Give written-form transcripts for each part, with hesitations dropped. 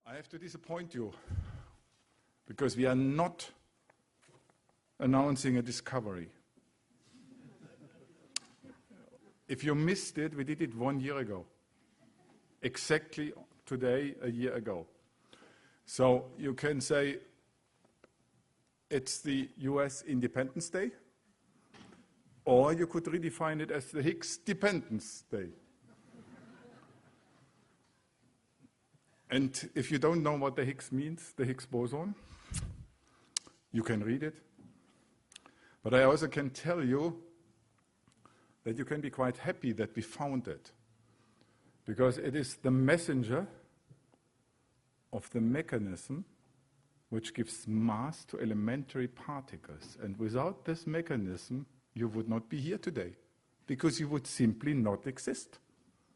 I have to disappoint you, because we are not announcing a discovery. If you missed it, we did it 1 year ago. Exactly today, a year ago. So you can say it's the US Independence Day, or you could redefine it as the Higgs Dependence Day. And if you don't know what the Higgs means, the Higgs boson, you can read it. But I also can tell you that you can be quite happy that we found it, because it is the messenger of the mechanism which gives mass to elementary particles. And without this mechanism, you would not be here today, because you would simply not exist.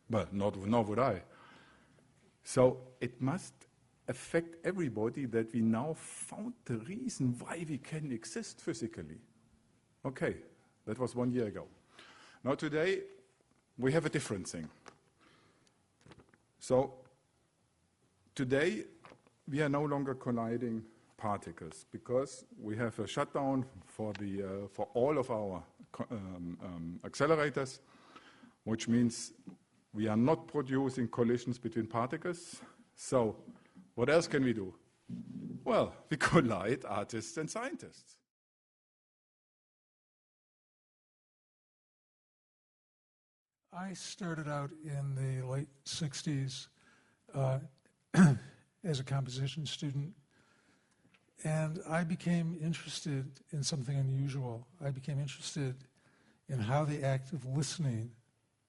But nor would I. So it must affect everybody that we now found the reason why we can exist physically. Okay, that was 1 year ago. Now today, we have a different thing. So today, we are no longer colliding particles, because we have a shutdown for all of our accelerators, which means we are not producing collisions between particles. So what else can we do? Well, we collide artists and scientists. I started out in the late 60s as a composition student, and I became interested in something unusual. I became interested in how the act of listening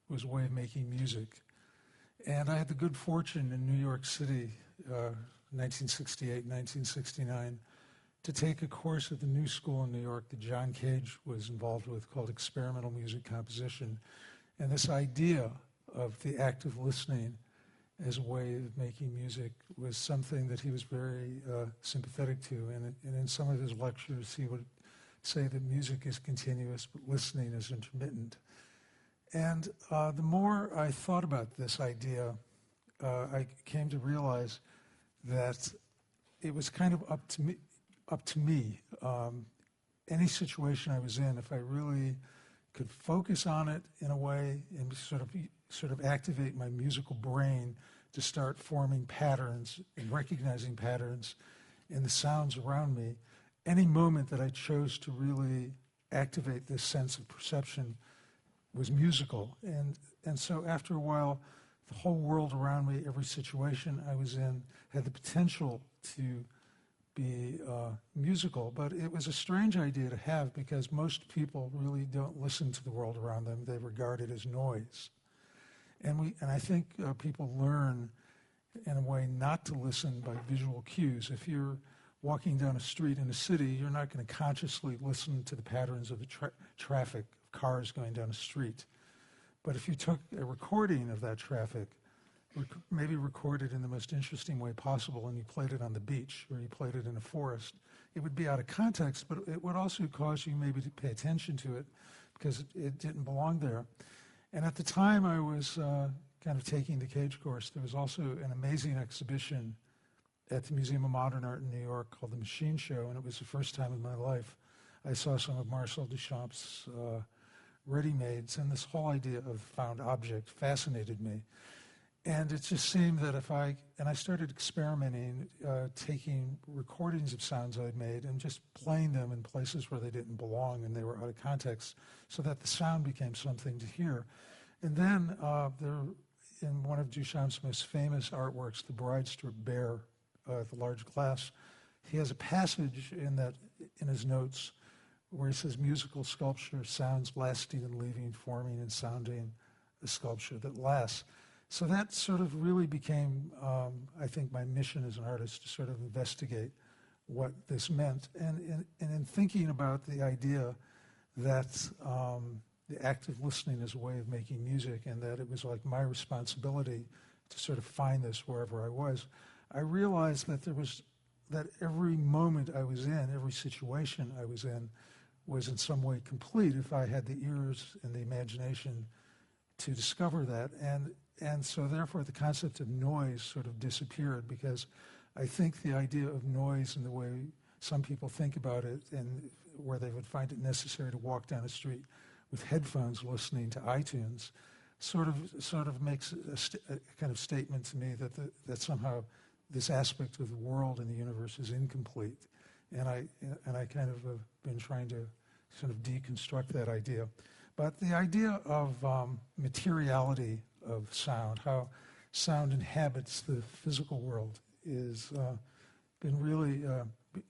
was a way of making music. And I had the good fortune in New York City, 1968, 1969, to take a course at the new school in New York that John Cage was involved with called Experimental Music Composition. And this idea of the act of listening as a way of making music was something that he was very sympathetic to. And in some of his lectures, he would say that music is continuous, but listening is intermittent. And the more I thought about this idea, I came to realize that it was kind of up to me. Any situation I was in, if I really could focus on it in a way and sort of activate my musical brain to start forming patterns and recognizing patterns in the sounds around me, any moment that I chose to really activate this sense of perception was musical. And so after a while, the whole world around me, every situation I was in, had the potential to be musical. But it was a strange idea to have, because most people really don't listen to the world around them. They regard it as noise. And I think people learn in a way not to listen by visual cues. If you're walking down a street in a city, you're not going to consciously listen to the patterns of the traffic, cars going down a street. But if you took a recording of that traffic, maybe recorded in the most interesting way possible, and you played it on the beach or you played it in a forest, it would be out of context, but it would also cause you maybe to pay attention to it because it didn't belong there. And at the time I was kind of taking the Cage course, there was also an amazing exhibition at the Museum of Modern Art in New York called the Machine Show, and it was the first time in my life I saw some of Marcel Duchamp's ready-mades, and this whole idea of found object fascinated me. And it just seemed that I started experimenting, taking recordings of sounds I'd made and just playing them in places where they didn't belong and they were out of context, so that the sound became something to hear. And then in one of Duchamp's most famous artworks, the Bride Strip Bear, the large glass, he has a passage in his notes where he says, musical sculpture, sounds lasting and leaving, forming and sounding a sculpture that lasts. So that sort of really became, I think, my mission as an artist, to sort of investigate what this meant. And in thinking about the idea that the act of listening is a way of making music, and that it was like my responsibility to sort of find this wherever I was, I realized that every moment I was in, every situation I was in some way complete if I had the ears and the imagination to discover that. And so therefore the concept of noise sort of disappeared, because I think the idea of noise and the way some people think about it, and where they would find it necessary to walk down the street with headphones listening to iTunes, sort of makes a kind of statement to me that somehow this aspect of the world and the universe is incomplete. And I kind of have been trying to sort of deconstruct that idea. But the idea of materiality of sound, how sound inhabits the physical world, is been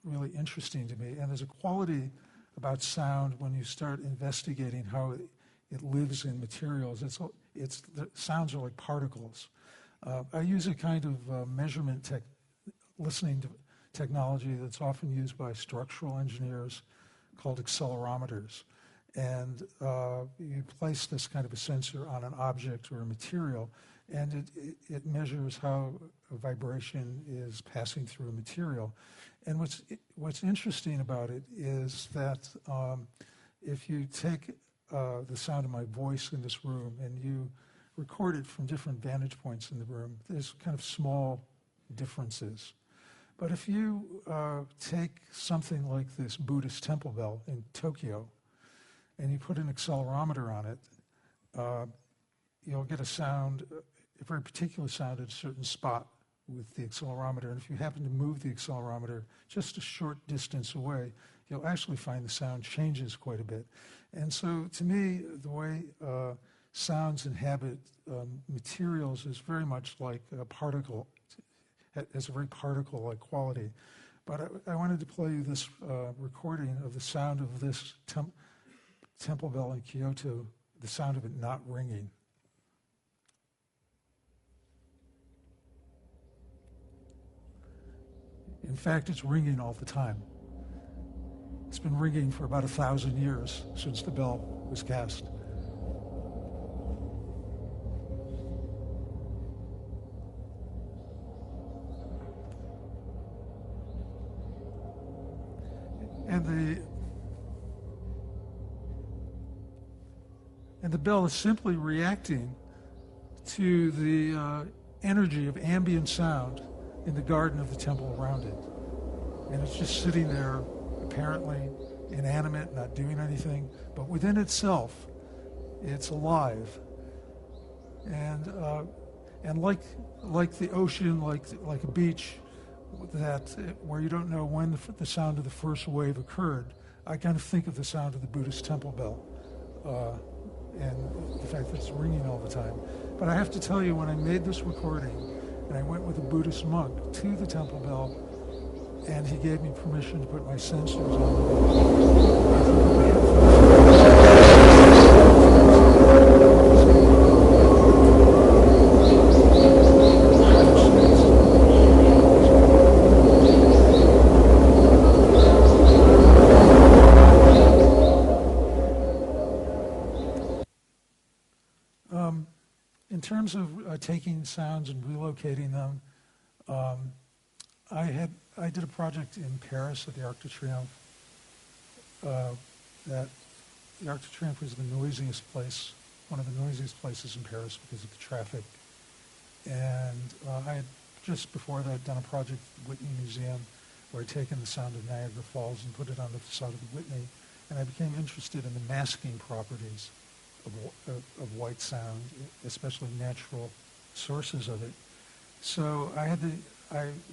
really interesting to me. And there's a quality about sound when you start investigating how it lives in materials. The sounds are like particles. I use a kind of measurement listening technology that's often used by structural engineers called accelerometers. And you place this kind of a sensor on an object or a material, and it measures how a vibration is passing through a material. And what's interesting about it is that if you take the sound of my voice in this room and you record it from different vantage points in the room, there's kind of small differences. But if you take something like this Buddhist temple bell in Tokyo and you put an accelerometer on it, you'll get a sound, a very particular sound at a certain spot with the accelerometer. And if you happen to move the accelerometer just a short distance away, you'll actually find the sound changes quite a bit. And so to me, the way sounds inhabit materials is very much like a particle. It has a very particle-like quality. But I wanted to play you this recording of the sound of this temple bell in Kyoto, the sound of it not ringing. In fact, it's ringing all the time. It's been ringing for about 1,000 years since the bell was cast. And the bell is simply reacting to the energy of ambient sound in the garden of the temple around it. And it's just sitting there, apparently inanimate, not doing anything, but within itself, it's alive. And like the ocean, like a beach, where you don't know when the sound of the first wave occurred, I kind of think of the sound of the Buddhist temple bell and the fact that it's ringing all the time. But I have to tell you, when I made this recording, and I went with a Buddhist monk to the temple bell, and he gave me permission to put my sensors on. In terms of taking sounds and relocating them, I did a project in Paris at the Arc de Triomphe. That the Arc de Triomphe was the noisiest place, one of the noisiest places in Paris because of the traffic. And I had just before that done a project at the Whitney Museum where I'd taken the sound of Niagara Falls and put it on the facade of the Whitney, and I became interested in the masking properties of white sound, especially natural sources of it. So I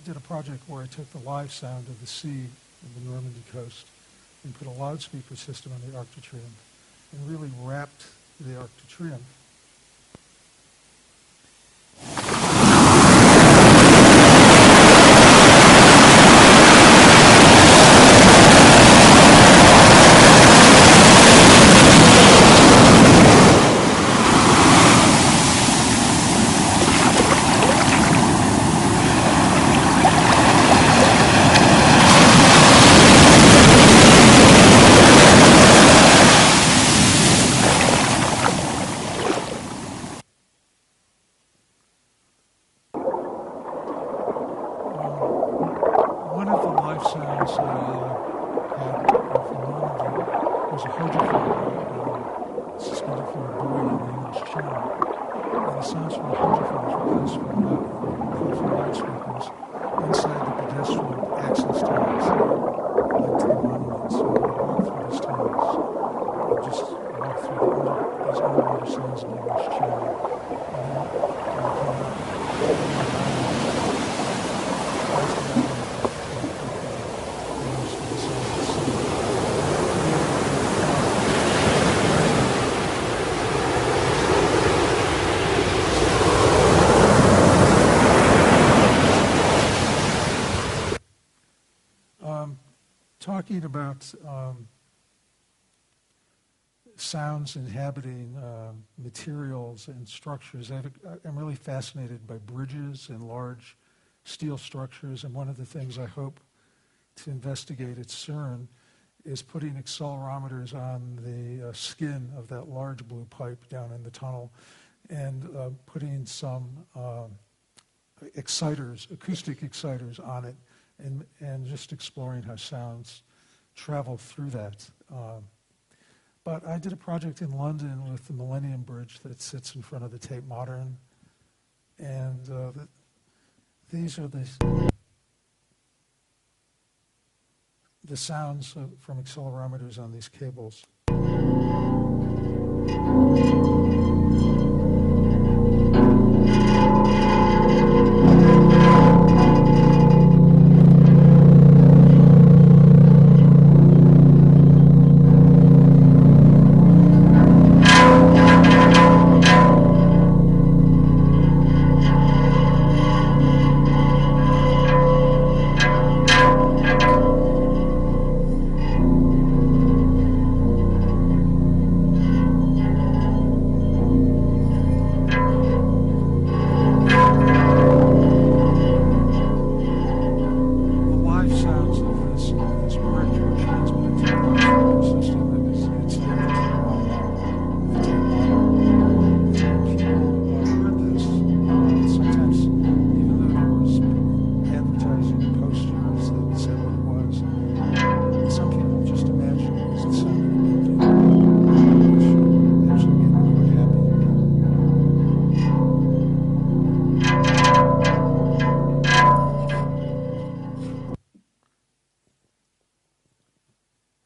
did a project where I took the live sound of the sea of the Normandy coast and put a loudspeaker system on the Arc de Triomphe and really wrapped the Arc de Triomphe. One of the live sounds I had from Normandy was a hydrophone suspended from a buoy in the English channel. And the sounds from the hydrophones were passed from loudspeakers inside the pedestrian access tunnels that led to the monument. So we would walk through these tunnels and just walk through these underwater sounds in the English Channel. And then when we came out, talking about sounds inhabiting materials and structures, I'm really fascinated by bridges and large steel structures, and one of the things I hope to investigate at CERN is putting accelerometers on the skin of that large blue pipe down in the tunnel, and putting some exciters, acoustic exciters on it, and just exploring how sounds travel through that. But I did a project in London with the Millennium Bridge that sits in front of the Tate Modern, and these are the sounds from accelerometers on these cables.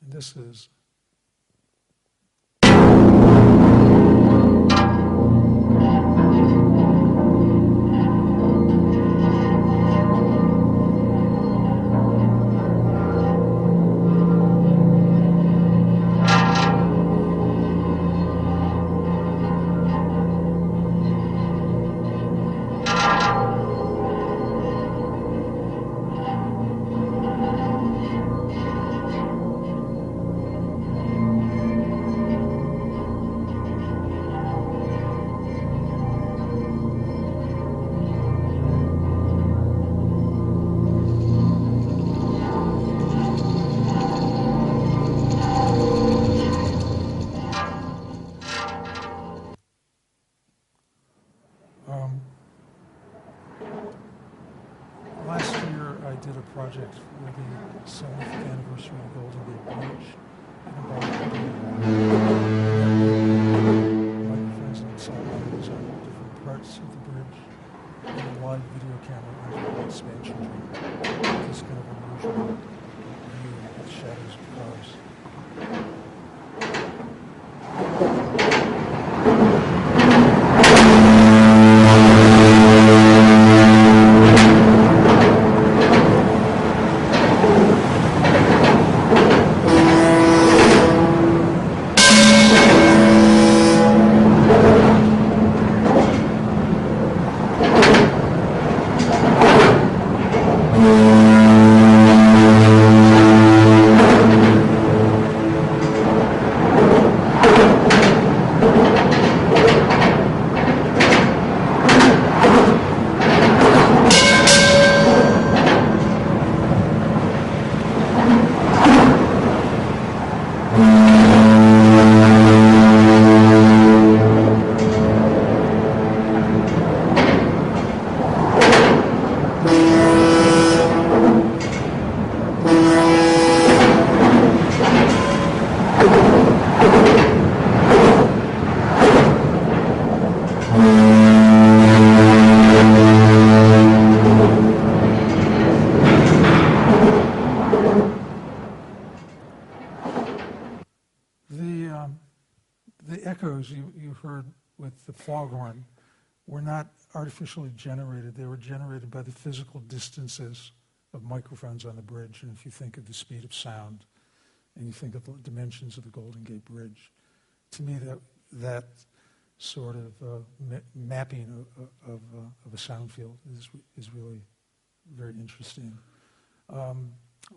This is last year I did a project for the 70th anniversary of the Golden Gate Bridge. It involved microphones and accelerometers on different parts of the bridge, and a live video camera under the expansion joint. This kind of unusual view with shadows of cars. the echoes you heard with the foghorn were not artificially generated. They were generated by the physical distances of microphones on the bridge. And if you think of the speed of sound, and you think of the dimensions of the Golden Gate Bridge, to me that sort of mapping of a sound field is really very interesting.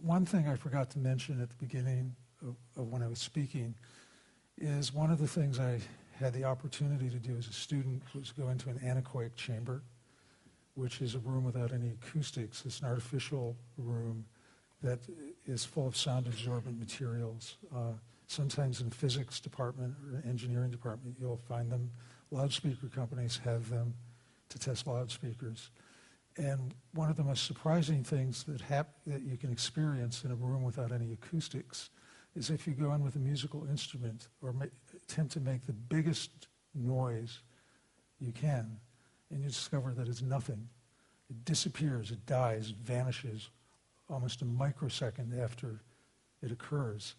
One thing I forgot to mention at the beginning of when I was speaking is one of the things I had the opportunity to do as a student was go into an anechoic chamber, which is a room without any acoustics. It's an artificial room that is full of sound-absorbent materials. Sometimes in physics department or engineering department, you'll find them. Loudspeaker companies have them to test loudspeakers. And one of the most surprising things that you can experience in a room without any acoustics is if you go in with a musical instrument or attempt to make the biggest noise you can, and you discover that it's nothing. It disappears, it dies, it vanishes almost a microsecond after it occurs.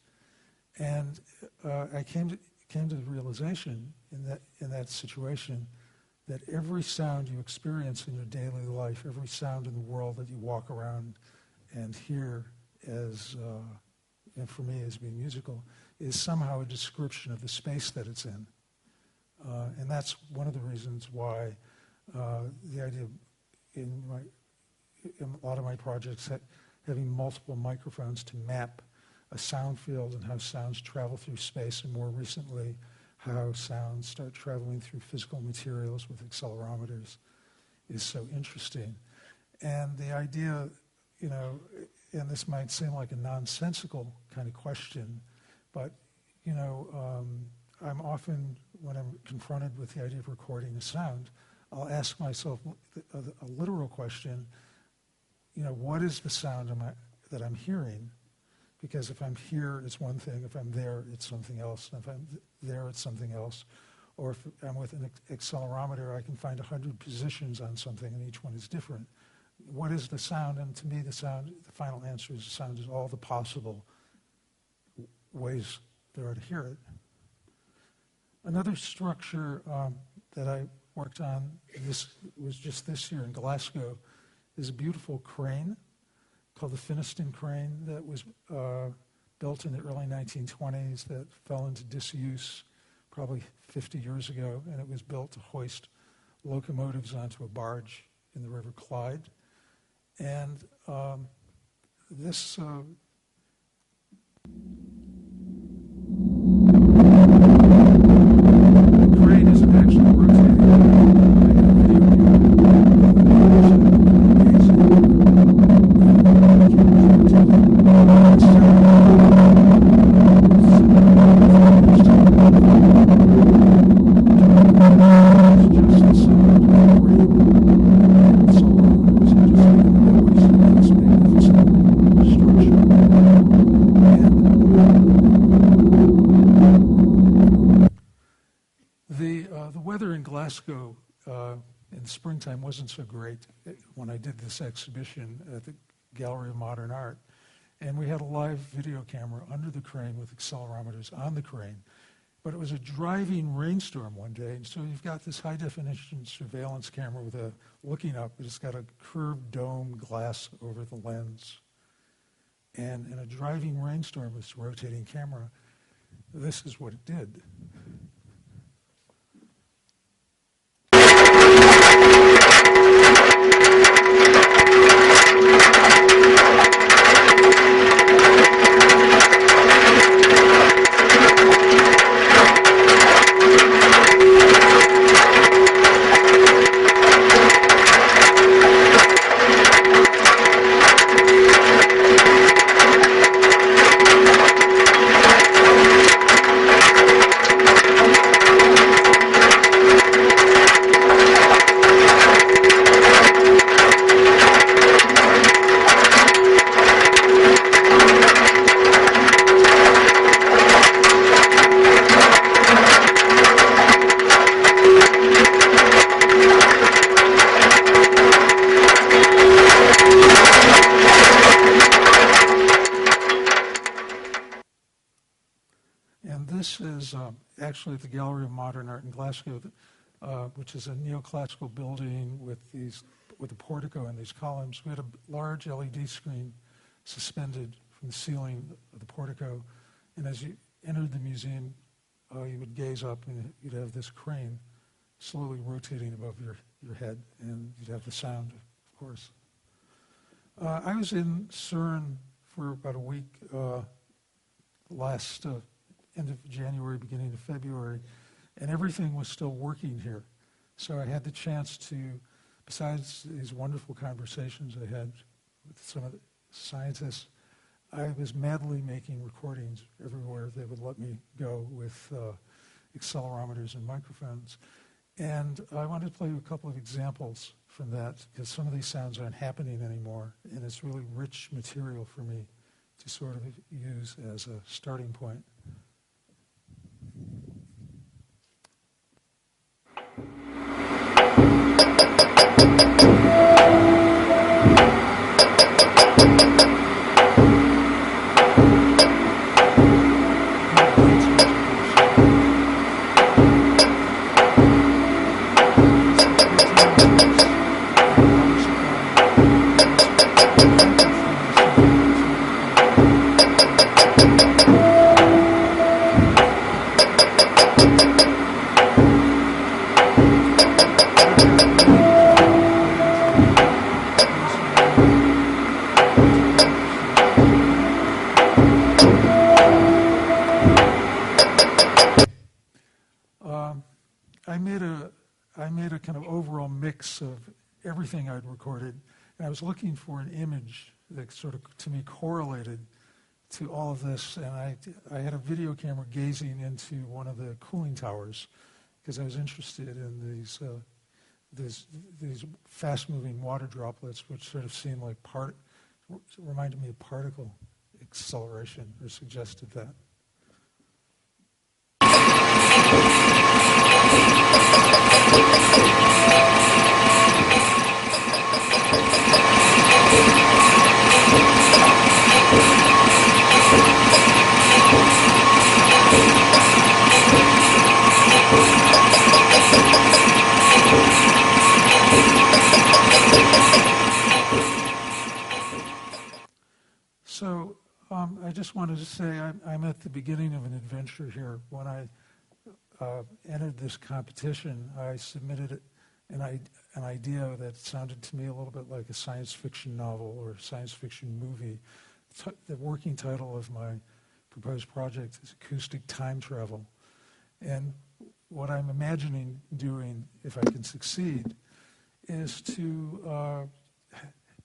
And I came to the realization in that situation that every sound you experience in your daily life, every sound in the world that you walk around and hear as, and for me as being musical, is somehow a description of the space that it's in. And that's one of the reasons why the idea of, in a lot of my projects, having multiple microphones to map a sound field and how sounds travel through space, and more recently, how sounds start traveling through physical materials with accelerometers, is so interesting. And the idea, you know, and this might seem like a nonsensical kind of question, but, you know, I'm often, when I'm confronted with the idea of recording a sound, I'll ask myself a literal question, you know, what is the sound that I'm hearing? Because if I'm here, it's one thing. If I'm there, it's something else. And if I'm there, it's something else. Or if I'm with an accelerometer, I can find 100 positions on something, and each one is different. What is the sound? And to me, the final answer is the sound is all the possible ways there are to hear it. Another structure that I worked on, this was just this year in Glasgow, is a beautiful crane called the Finiston crane that was built in the early 1920s that fell into disuse probably 50 years ago, and it was built to hoist locomotives onto a barge in the River Clyde. And this crane isn't actually rotating. Glasgow in the springtime wasn't so great when I did this exhibition at the Gallery of Modern Art. And we had a live video camera under the crane with accelerometers on the crane. But it was a driving rainstorm one day, and so you've got this high-definition surveillance camera with looking up, but it's got a curved dome glass over the lens. And in a driving rainstorm with this rotating camera, this is what it did. actually at the Gallery of Modern Art in Glasgow, which is a neoclassical building with a portico and these columns. We had a large LED screen suspended from the ceiling of the portico, and as you entered the museum, you would gaze up and you'd have this crane slowly rotating above your head, and you'd have the sound, of course. I was in CERN for about a week last end of January, beginning of February, and everything was still working here. So I had the chance to, besides these wonderful conversations I had with some of the scientists, I was madly making recordings everywhere they would let me go with accelerometers and microphones. And I wanted to play you a couple of examples from that, because some of these sounds aren't happening anymore, and it's really rich material for me to sort of use as a starting point. I made a kind of overall mix of everything I'd recorded, and I was looking for an image that sort of, to me, correlated to all of this, and I had a video camera gazing into one of the cooling towers because I was interested in these fast-moving water droplets, which sort of seemed like reminded me of particle acceleration, or suggested that. So I just wanted to say I'm at the beginning of an adventure here. When I entered this competition, I submitted an idea that sounded to me a little bit like a science fiction novel or a science fiction movie. The working title of my proposed project is Acoustic Time Travel. And what I'm imagining doing, if I can succeed, is to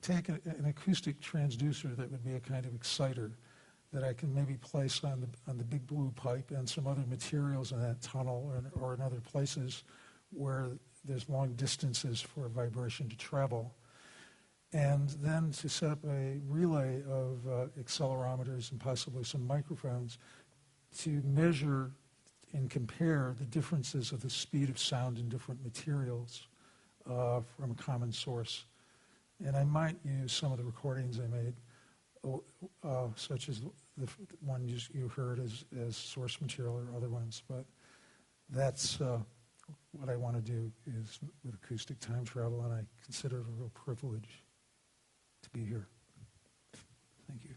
take an acoustic transducer that would be a kind of exciter that I can maybe place on the big blue pipe and some other materials in that tunnel or in other places where there's long distances for vibration to travel. And then to set up a relay of accelerometers and possibly some microphones to measure and compare the differences of the speed of sound in different materials from a common source. And I might use some of the recordings I made, such as the one you heard as source material or other ones. But that's what I want to do is with acoustic time travel, and I consider it a real privilege to be here. Thank you.